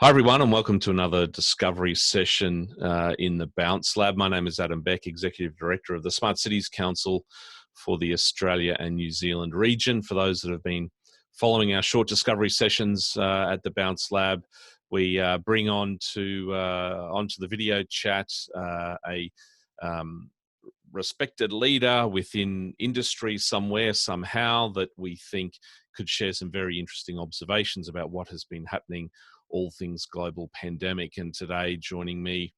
Hi, everyone, and welcome to another discovery session in the Bounce Lab. My name is Adam Beck, Executive Director of the Smart Cities Council for the Australia and New Zealand region. For those that have been following our short discovery sessions at the Bounce Lab, we bring onto the video chat a respected leader within industry somewhere, somehow, that we think could share some very interesting observations about what has been happening, all things global pandemic. And today, joining me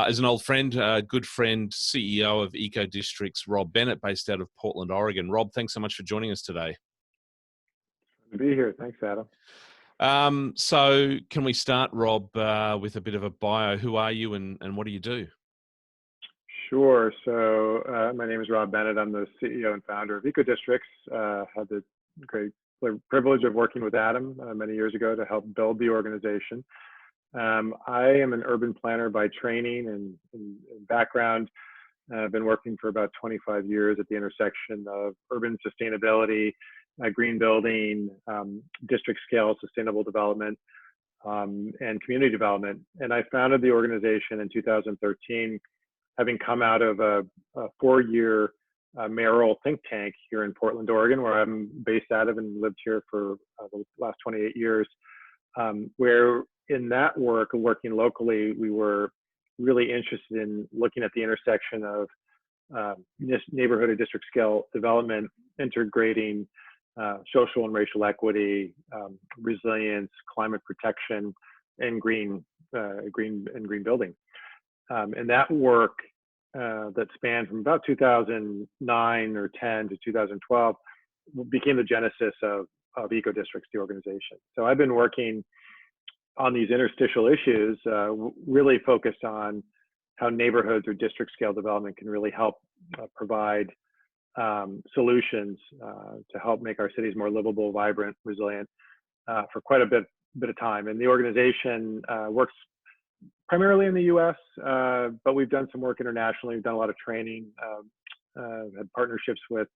is an old friend, good friend, CEO of EcoDistricts, Rob Bennett, based out of Portland, Oregon. Rob, thanks so much for joining us today. Good to be here. Thanks, Adam. So can we start, Rob, with a bit of a bio? Who are you and what do you do? Sure. So my name is Rob Bennett. I'm the CEO and founder of EcoDistricts. Had the great privilege of working with Adam many years ago to help build the organization. I am an urban planner by training and background. I've been working for about 25 years at the intersection of urban sustainability, green building, district scale sustainable development, and community development. And I founded the organization in 2013, having come out of a 4-year mayoral think tank here in Portland, Oregon, where I'm based out of and lived here for the last 28 years, where in that work, working locally, we were really interested in looking at the intersection of neighborhood or district scale development, integrating social and racial equity, resilience, climate protection, and green building. And that work that spanned from about 2009 or 10 to 2012 became the genesis of EcoDistricts, the organization. So I've been working on these interstitial issues, really focused on how neighborhoods or district scale development can really help provide solutions to help make our cities more livable, vibrant, resilient for quite a bit of time. And the organization works primarily in the U.S., but we've done some work internationally. We've done a lot of training, had partnerships with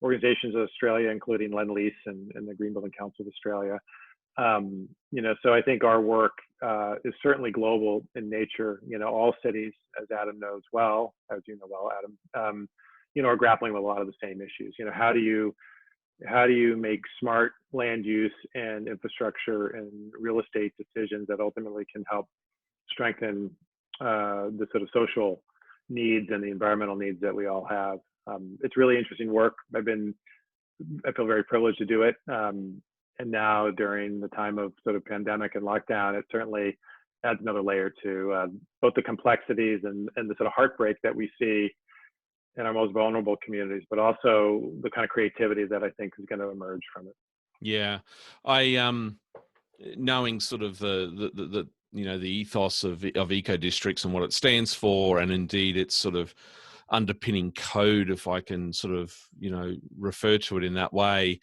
organizations in Australia, including Lend-Lease and the Green Building Council of Australia. So I think our work is certainly global in nature. All cities, as Adam knows well, as you know well, Adam, are grappling with a lot of the same issues. How do you make smart land use and infrastructure and real estate decisions that ultimately can help strengthen the sort of social needs and the environmental needs that we all have? It's really interesting work. I feel very privileged to do it. And now during the time of sort of pandemic and lockdown, it certainly adds another layer to both the complexities and the sort of heartbreak that we see in our most vulnerable communities, but also the kind of creativity that I think is going to emerge from it. Yeah, knowing sort of the ethos of EcoDistricts and what it stands for, and indeed its sort of underpinning code, if I can sort of refer to it in that way.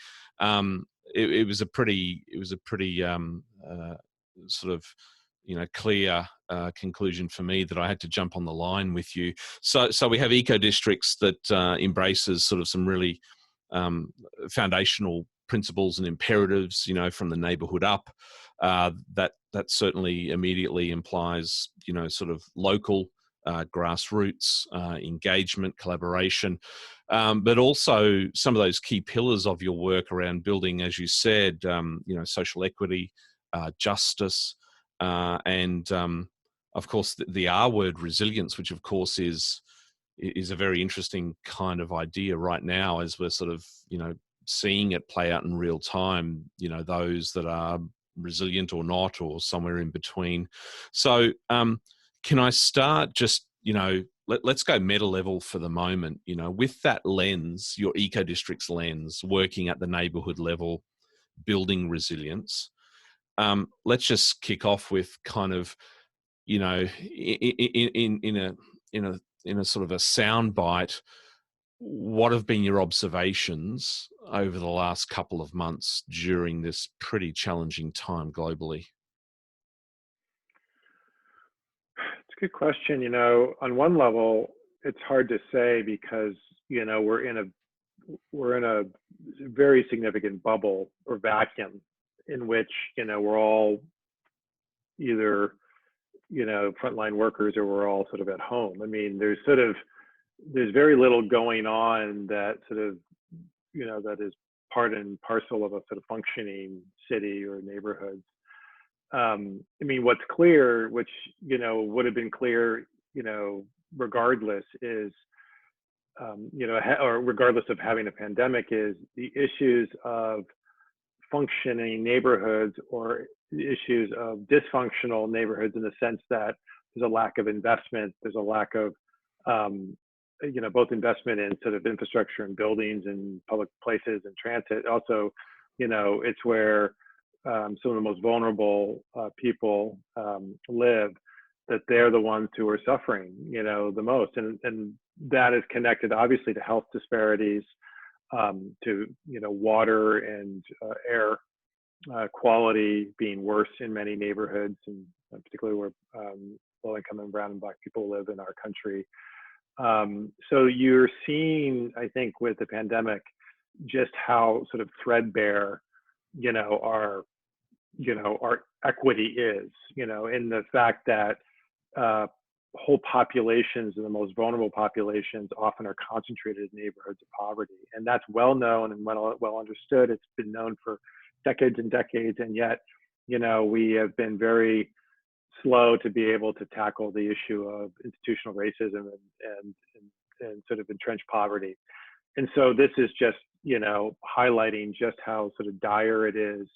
It was a pretty sort of clear conclusion for me that I had to jump on the line with you. So we have EcoDistricts that embraces sort of some really foundational principles and imperatives, from the neighborhood up. That certainly immediately implies sort of local grassroots engagement, collaboration, but also some of those key pillars of your work around building, as you said, social equity, justice, and of course the R word, resilience, which of course is a very interesting kind of idea right now as we're sort of seeing it play out in real time. Those that are resilient or not, or somewhere in between. So can I start just, let's go meta level for the moment, with that lens, your EcoDistricts lens, working at the neighborhood level, building resilience. Let's just kick off with kind of, in a sort of a soundbite, what have been your observations over the last couple of months during this pretty challenging time globally? It's a good question. On one level, it's hard to say because, we're in a very significant bubble or vacuum in which, we're all either, frontline workers or we're all sort of at home. I mean, there's very little going on that sort of, that is part and parcel of a sort of functioning city or neighborhood. I mean, what's clear, which, would have been clear, regardless is, or regardless of having a pandemic, is the issues of functioning neighborhoods or issues of dysfunctional neighborhoods, in the sense that there's a lack of investment, there's a lack of, both investment in sort of infrastructure and buildings and public places and transit. Also, it's where some of the most vulnerable people live, that they're the ones who are suffering, the most. And that is connected obviously to health disparities, to, water and air quality being worse in many neighborhoods, and particularly where low income and brown and Black people live in our country. So you're seeing, I think, with the pandemic, just how sort of threadbare, our equity is, in the fact that whole populations and the most vulnerable populations often are concentrated in neighborhoods of poverty. And that's well known and well understood. It's been known for decades and decades. And yet, we have been very slow to be able to tackle the issue of institutional racism and sort of entrenched poverty. And so this is just, highlighting just how sort of dire it is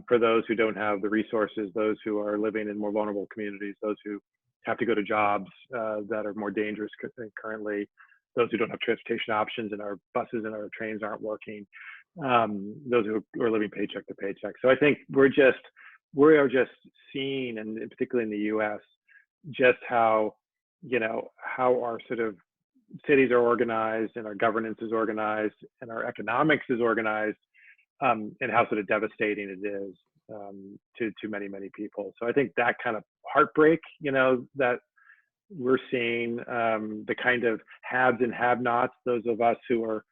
for those who don't have the resources, those who are living in more vulnerable communities, those who have to go to jobs that are more dangerous currently, those who don't have transportation options and our buses and our trains aren't working, those who are living paycheck to paycheck. So I think we are just seeing, and particularly in the U.S., just how, how our sort of cities are organized and our governance is organized and our economics is organized, and how sort of devastating it is to many, many people. So I think that kind of heartbreak, that we're seeing, the kind of haves and have-nots, those of us who are,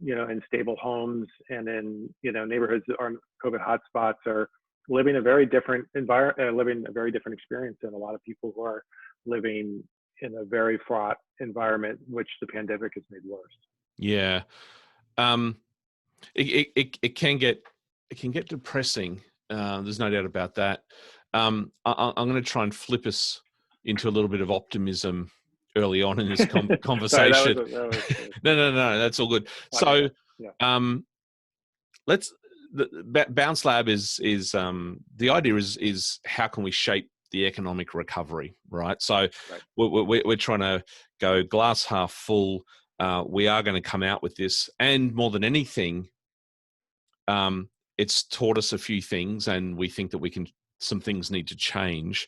in stable homes and in, neighborhoods that aren't COVID hotspots, are living a very different living a very different experience than a lot of people who are living in a very fraught environment, which the pandemic has made worse. Yeah. It can get depressing. There's no doubt about that. I'm going to try and flip us into a little bit of optimism early on in this conversation. Sorry, No, that's all good. So, yeah. Bounce Lab is the idea is how can we shape the economic recovery, right? So Right. we're trying to go glass half full. We are going to come out with this, and more than anything, it's taught us a few things, and we think that some things need to change.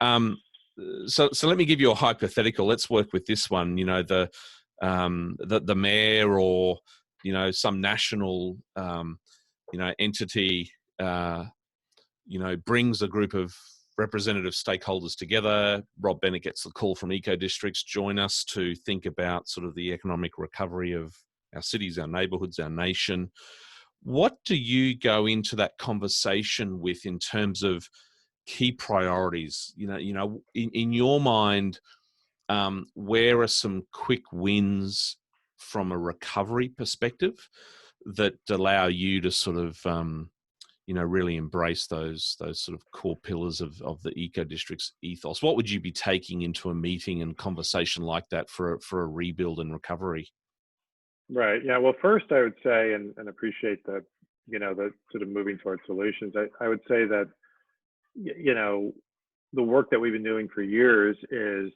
So let me give you a hypothetical. Let's work with this one. The mayor or some national entity brings a group of representative stakeholders together. Rob Bennett gets the call from EcoDistricts, join us to think about sort of the economic recovery of our cities, our neighbourhoods, our nation. What do you go into that conversation with in terms of key priorities? In your mind, where are some quick wins from a recovery perspective that allow you to sort of really embrace those sort of core pillars of the EcoDistricts ethos? What would you be taking into a meeting and conversation like that for a rebuild and recovery? Right. Yeah. Well, first I would say, and appreciate the sort of moving towards solutions. I would say that, the work that we've been doing for years is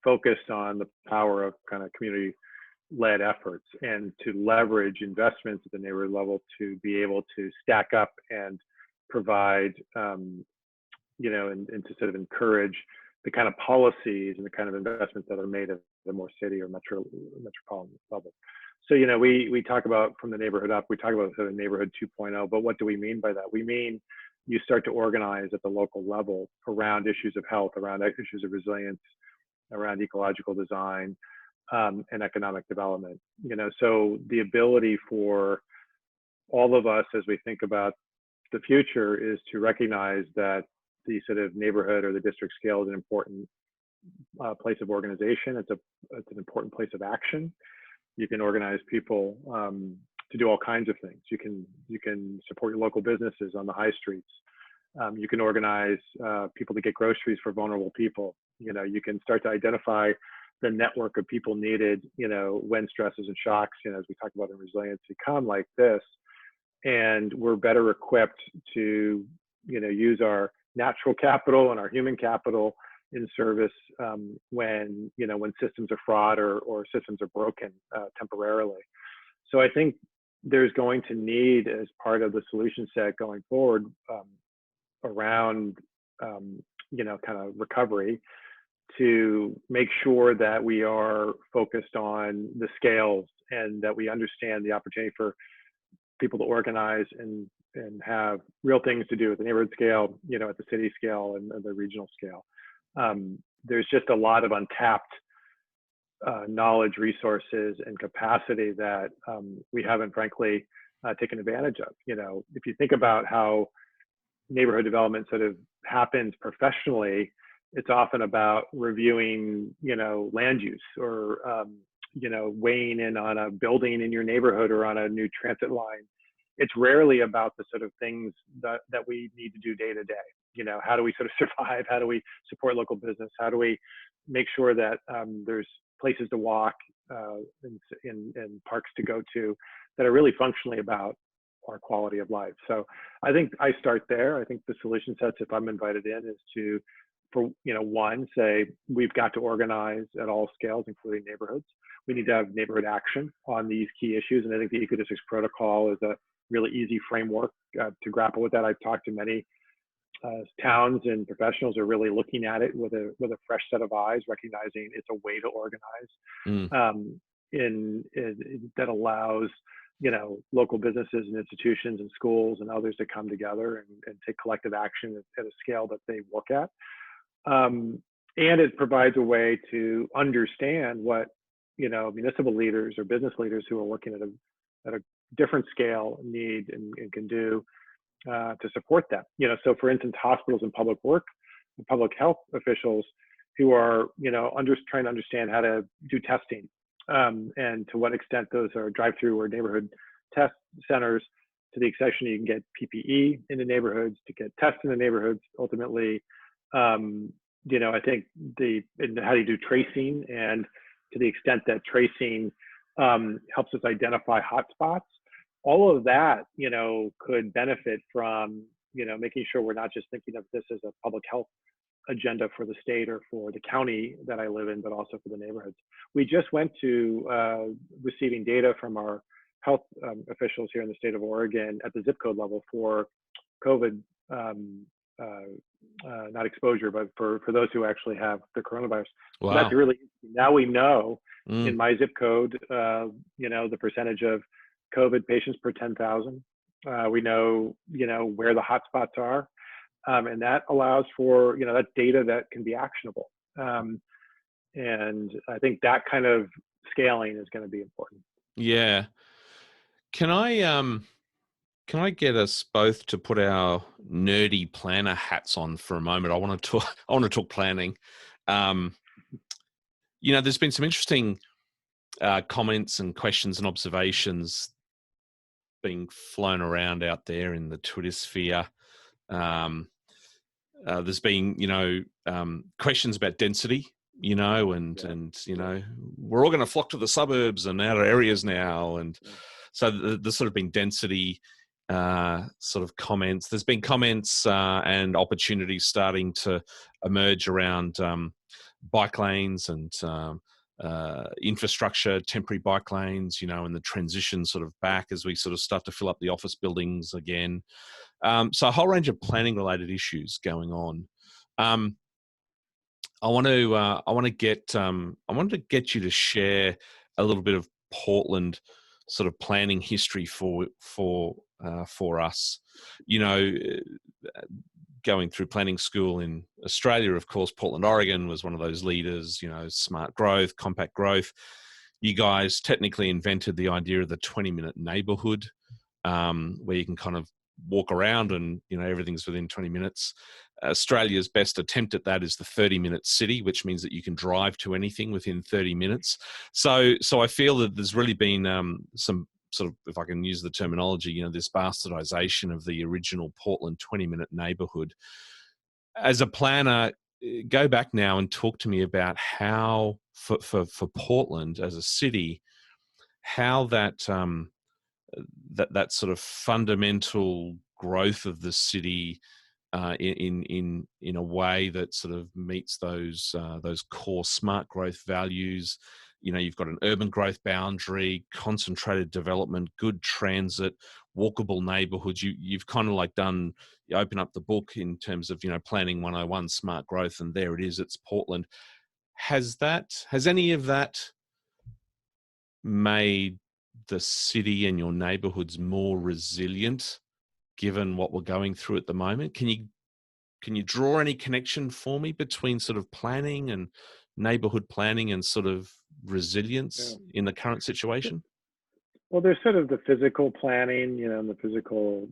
focused on the power of kind of community-led efforts, and to leverage investments at the neighborhood level to be able to stack up and provide, and to sort of encourage the kind of policies and the kind of investments that are made at the more city or metropolitan level. So, we talk about from the neighborhood up, we talk about sort of neighborhood 2.0, but what do we mean by that? We mean you start to organize at the local level around issues of health, around issues of resilience, around ecological design, and economic development. So the ability for all of us as we think about the future is to recognize that the sort of neighborhood or the district scale is an important place of organization. It's an important place of action. You can organize people to do all kinds of things. You can support your local businesses on the high streets. You can organize people to get groceries for vulnerable people. You can start to identify the network of people needed, when stresses and shocks, as we talk about in resiliency, come like this. And we're better equipped to, use our natural capital and our human capital in service when systems are fraught or systems are broken temporarily. So I think there's going to need, as part of the solution set going forward around, kind of recovery, to make sure that we are focused on the scales and that we understand the opportunity for people to organize and have real things to do at the neighborhood scale, at the city scale and the regional scale. There's just a lot of untapped knowledge, resources, and capacity that we haven't, frankly, taken advantage of. If you think about how neighborhood development sort of happens professionally, it's often about reviewing, land use or, weighing in on a building in your neighborhood or on a new transit line. It's rarely about the sort of things that we need to do day to day. How do we sort of survive? How do we support local business? How do we make sure that there's places to walk and parks to go to that are really functionally about our quality of life? So I think I start there. I think the solution sets, if I'm invited in, is to, one, say we've got to organize at all scales, including neighborhoods. We need to have neighborhood action on these key issues. And I think the EcoDistricts protocol is a really easy framework to grapple with that. I've talked to many towns and professionals are really looking at it with a fresh set of eyes, recognizing it's a way to organize that allows local businesses and institutions and schools and others to come together and take collective action at a scale that they work at. And it provides a way to understand what municipal leaders or business leaders who are working at a different scale need and can do to support them. So for instance, hospitals and public health officials who are trying to understand how to do testing and to what extent those are drive-through or neighborhood test centers, to the extent you can get PPE in the neighborhoods, to get tests in the neighborhoods. Ultimately, I think how do you do tracing, and to the extent that tracing helps us identify hotspots. All of that, could benefit from, making sure we're not just thinking of this as a public health agenda for the state or for the county that I live in, but also for the neighborhoods. We just went to receiving data from our health officials here in the state of Oregon at the zip code level for COVID, not exposure, but for those who actually have the coronavirus. Wow. So that's really interesting. Now we know in my zip code, the percentage of COVID patients per 10,000. We know, where the hotspots are. And that allows for, that data that can be actionable. And I think that kind of scaling is going to be important. Yeah. Can I get us both to put our nerdy planner hats on for a moment? I want to talk planning. There's been some interesting comments and questions and observations being flown around out there in the Twitter sphere. There's been, questions about density, and we're all going to flock to the suburbs and outer areas now. And so there's sort of been density sort of comments. There's been comments and opportunities starting to emerge around bike lanes and infrastructure, temporary bike lanes, and the transition sort of back as we sort of start to fill up the office buildings again. So a whole range of planning related issues going on. I wanted to get you to share a little bit of Portland sort of planning history for us. Going through planning school in Australia, of course, Portland, Oregon was one of those leaders, smart growth, compact growth. You guys technically invented the idea of the 20-minute neighborhood, where you can kind of walk around and, everything's within 20 minutes. Australia's best attempt at that is the 30-minute city, which means that you can drive to anything within 30 minutes. So I feel that there's really been some sort of, if I can use the terminology, this bastardization of the original Portland 20-minute neighborhood. As a planner, go back now and talk to me about how, for Portland as a city, how that that sort of fundamental growth of the city in a way that sort of meets those core smart growth values. You've got an urban growth boundary, concentrated development, good transit, walkable neighborhoods. You've kind of like you open up the book in terms of, planning 101, smart growth, and there it is, it's Portland. Has any of that made the city and your neighborhoods more resilient given what we're going through at the moment? Can you draw any connection for me between sort of planning and neighborhood planning and sort of resilience in the current situation? Well, there's sort of the physical planning, and the physical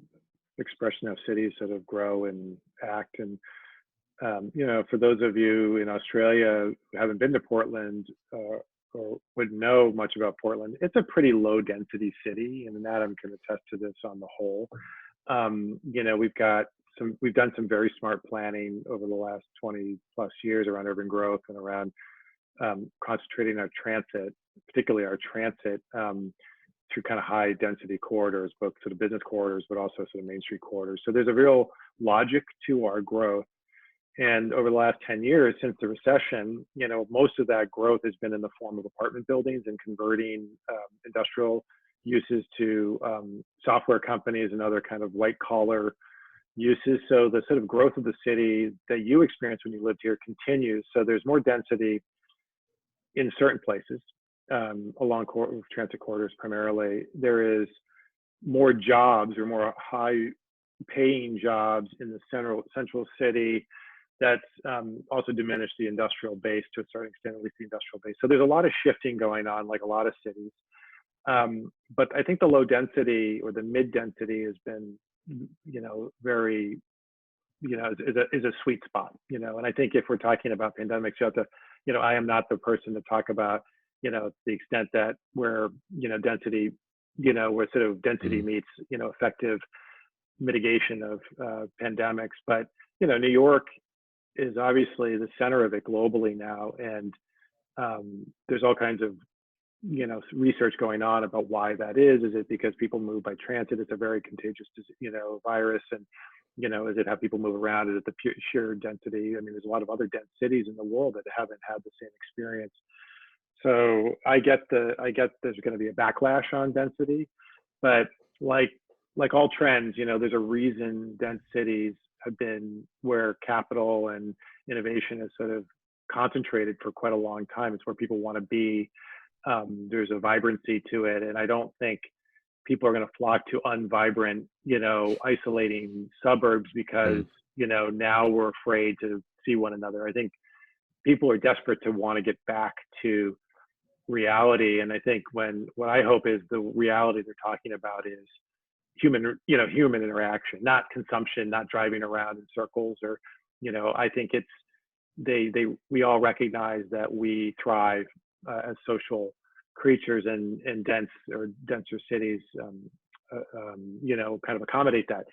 expression of cities sort of grow and act. And, for those of you in Australia who haven't been to Portland or wouldn't know much about Portland, it's a pretty low density city. And Adam can attest to this on the whole. We've done some very smart planning over the last 20 plus years around urban growth and around concentrating our transit, particularly our transit, through kind of high density corridors, both sort of business corridors, but also sort of Main Street corridors. So there's a real logic to our growth. And over the last 10 years, since the recession, most of that growth has been in the form of apartment buildings and converting industrial uses to software companies and other kind of white collar uses. So the sort of growth of the city that you experienced when you lived here continues. So there's more density in certain places along transit corridors primarily. There is more jobs or more high paying jobs in the central city. That's also diminished the industrial base to a certain extent, at least the industrial base. So there's a lot of shifting going on, like a lot of cities. But I think the low density or the mid density has been, very, is a sweet spot, and I think if we're talking about pandemics, you have to, I am not the person to talk about, the extent that where, density, where sort of density meets, effective mitigation of pandemics. But, New York is obviously the center of it globally now. And there's all kinds of, research going on about why that is. Is it because people move by transit? It's a very contagious, virus. And, is it how people move around? Is it the sheer density? I mean, there's a lot of other dense cities in the world that haven't had the same experience. So I get there's going to be a backlash on density, but like all trends, there's a reason dense cities have been where capital and innovation is sort of concentrated for quite a long time. It's where people want to be. There's a vibrancy to it. And I don't think people are going to flock to unvibrant, isolating suburbs because, now we're afraid to see one another. I think people are desperate to want to get back to reality. And I think what I hope is the reality they're talking about is human interaction, not consumption, not driving around in circles or, I think it's, we all recognize that we thrive as social creatures in dense or denser cities, kind of accommodate that.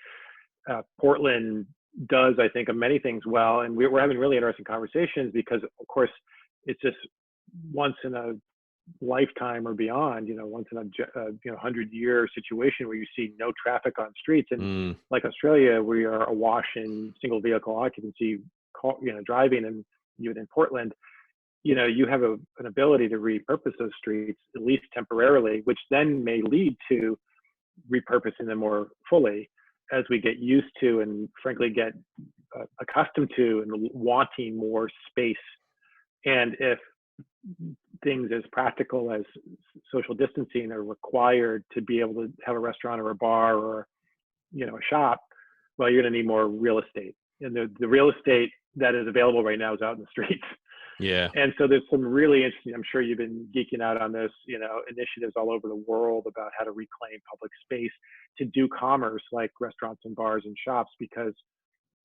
Portland does, I think, of many things well, and we're having really interesting conversations because, of course, it's just once in a lifetime or beyond, once in a 100-year situation where you see no traffic on streets, and like Australia, we are awash in single vehicle occupancy, driving, and even in Portland, you have an ability to repurpose those streets, at least temporarily, which then may lead to repurposing them more fully as we get used to and frankly get accustomed to and wanting more space. And if things as practical as social distancing are required to be able to have a restaurant or a bar or, a shop, well, you're going to need more real estate. And the real estate that is available right now is out in the streets. Yeah. And so there's some really interesting, I'm sure you've been geeking out on this, initiatives all over the world about how to reclaim public space to do commerce like restaurants and bars and shops, because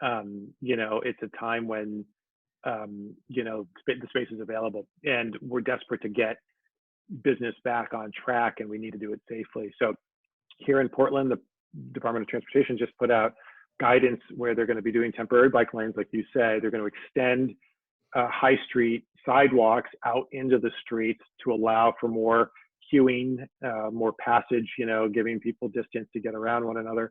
It's a time when, the space is available, and we're desperate to get business back on track, and we need to do it safely. So here in Portland, the Department of Transportation just put out guidance where they're going to be doing temporary bike lanes, like you say. They're going to extend high street sidewalks out into the streets to allow for more queuing, more passage, giving people distance to get around one another.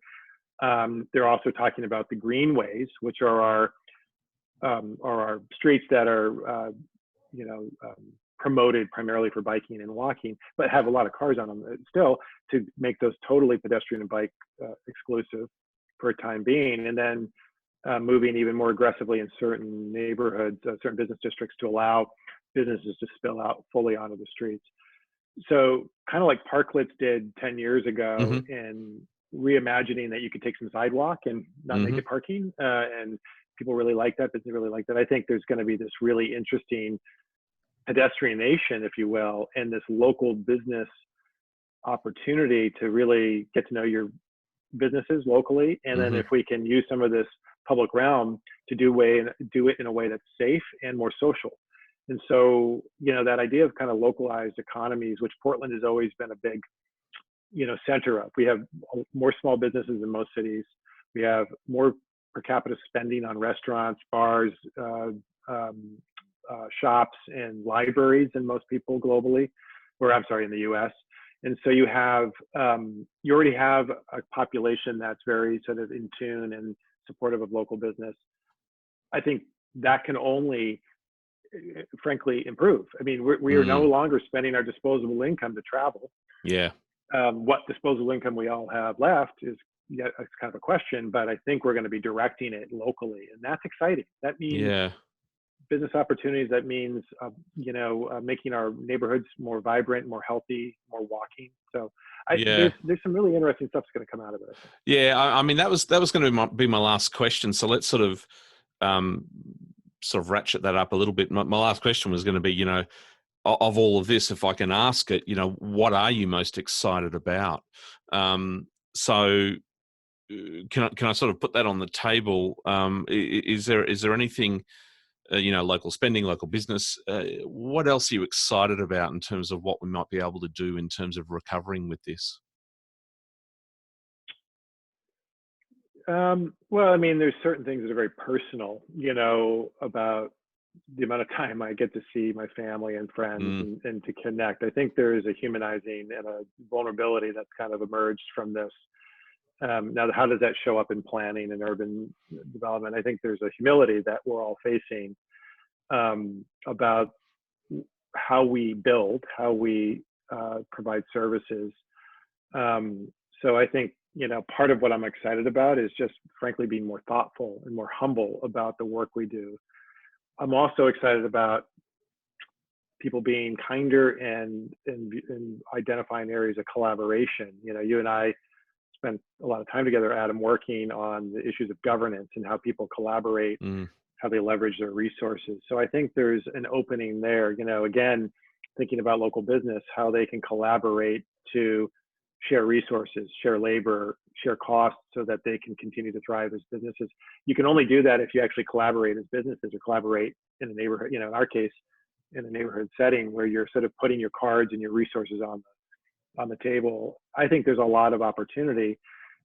They're also talking about the greenways, which are our streets that are, promoted primarily for biking and walking, but have a lot of cars on them still, to make those totally pedestrian and bike exclusive for a time being. And then moving even more aggressively in certain neighborhoods, certain business districts, to allow businesses to spill out fully onto the streets. So kind of like parklets did 10 years ago, Mm-hmm. in reimagining that you could take some sidewalk and not make Mm-hmm. it parking. And people really like that. Business really like that. I think there's going to be this really interesting pedestrianation, if you will, and this local business opportunity to really get to know your businesses locally. And then Mm-hmm. if we can use some of this public realm to do it in a way that's safe and more social. And so, that idea of kind of localized economies, which Portland has always been a big, center of. We have more small businesses in most cities. We have more per capita spending on restaurants, bars, shops, and libraries than most people globally, or I'm sorry, in the U.S. And so you already have a population that's very sort of in tune and supportive of local business. I think that can only, frankly, improve. I mean, we are no Mm. longer spending our disposable income to travel. Yeah. What disposable income we all have left is, it's kind of a question, but I think we're going to be directing it locally, and that's exciting. That means Yeah. business opportunities. That means, making our neighborhoods more vibrant, more healthy, more walking. So Yeah. there's some really interesting stuff that's going to come out of it, I think. Yeah. I mean, that was going to be my last question. So let's um, sort of ratchet that up a little bit. My last question was going to be, of all of this, if I can ask it, what are you most excited about? So can I sort of put that on the table? Is there anything, local spending, local business? What else are you excited about in terms of what we might be able to do in terms of recovering with this? Well, I mean, there's certain things that are very personal, about the amount of time I get to see my family and friends, Mm, and to connect. I think there is a humanizing and a vulnerability that's kind of emerged from this. Now, how does that show up in planning and urban development? I think there's a humility that we're all facing, about how we build, how we provide services. So I think, part of what I'm excited about is just frankly being more thoughtful and more humble about the work we do. I'm also excited about people being kinder and identifying areas of collaboration. You and I spent a lot of time together, Adam, working on the issues of governance and how people collaborate, mm, how they leverage their resources. So I think there's an opening there, again, thinking about local business, how they can collaborate to share resources, share labor, share costs, so that they can continue to thrive as businesses. You can only do that if you actually collaborate as businesses, or collaborate in a neighborhood, in our case, in a neighborhood setting where you're sort of putting your cards and your resources on the table. I think there's a lot of opportunity.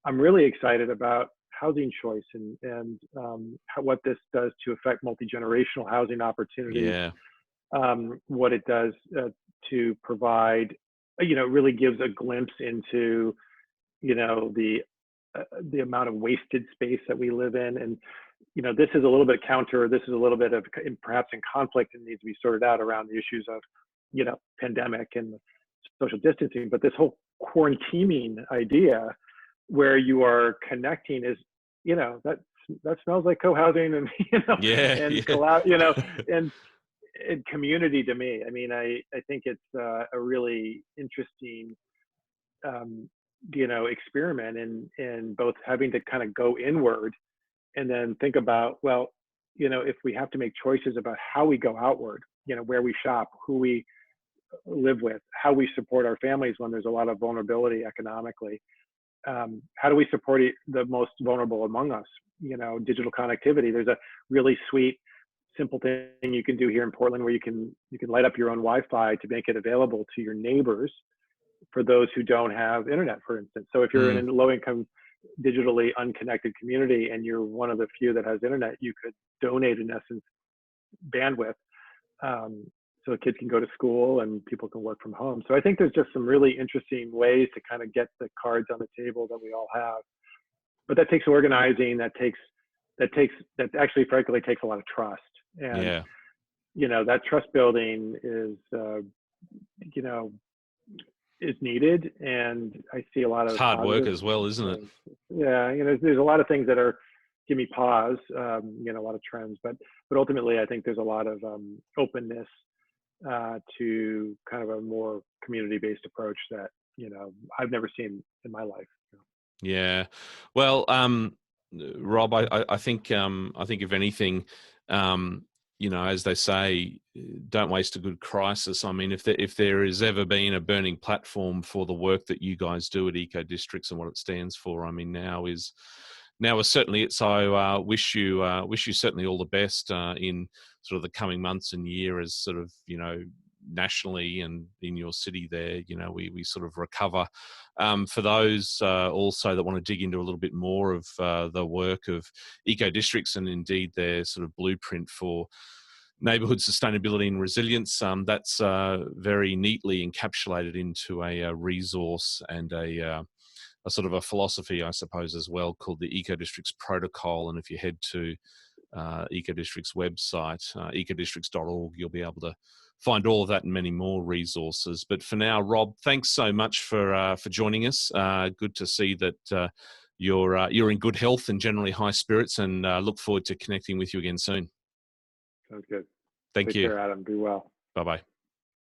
I'm really excited about housing choice, and what this does to affect multi-generational housing opportunities, yeah. what it does to provide, really gives a glimpse into, the amount of wasted space that we live in. And, this is a little bit this is a little bit of perhaps in conflict, and needs to be sorted out around the issues of, pandemic and social distancing. But this whole quarantining idea, where you are connecting, is, that smells like co-housing, and, Yeah. and Yeah. and community to me. I mean, I think it's a really interesting, experiment in both having to kind of go inward, and then think about, well, if we have to make choices about how we go outward, where we shop, who we live with, how we support our families when there's a lot of vulnerability economically. how do we support the most vulnerable among us? Digital connectivity. There's a really sweet, simple thing you can do here in Portland where you can light up your own Wi-Fi to make it available to your neighbors for those who don't have internet, for instance. So if you're in a low-income, digitally unconnected community and you're one of the few that has internet, you could donate, in essence, bandwidth, so kids can go to school and people can work from home. So I think there's just some really interesting ways to kind of get the cards on the table that we all have. But that takes organizing. That actually, frankly, takes a lot of trust. And that trust building is is needed. And I see a lot of it's hard work as well, isn't it? Yeah, there's a lot of things that are give me pause. A lot of trends, but ultimately, I think there's a lot of openness to kind of a more community-based approach that I've never seen in my life. Yeah, well, Rob, I think if anything, as they say, don't waste a good crisis. I mean, if there has ever been a burning platform for the work that you guys do at EcoDistricts and what it stands for, I mean, now is certainly it. So wish you certainly all the best in sort of the coming months and year as sort of nationally and in your city there, we sort of recover. For those also that want to dig into a little bit more of the work of EcoDistricts and indeed their sort of blueprint for neighbourhood sustainability and resilience, that's very neatly encapsulated into a resource and a sort of a philosophy, I suppose, as well, called the EcoDistricts Protocol. And if you head to EcoDistricts website, ecodistricts.org, you'll be able to find all of that and many more resources. But for now, Rob, thanks so much for joining us. Good to see that you're in good health and generally high spirits, and look forward to connecting with you again soon. Sounds good. Thank you. Take care, Adam. Be well. Bye-bye.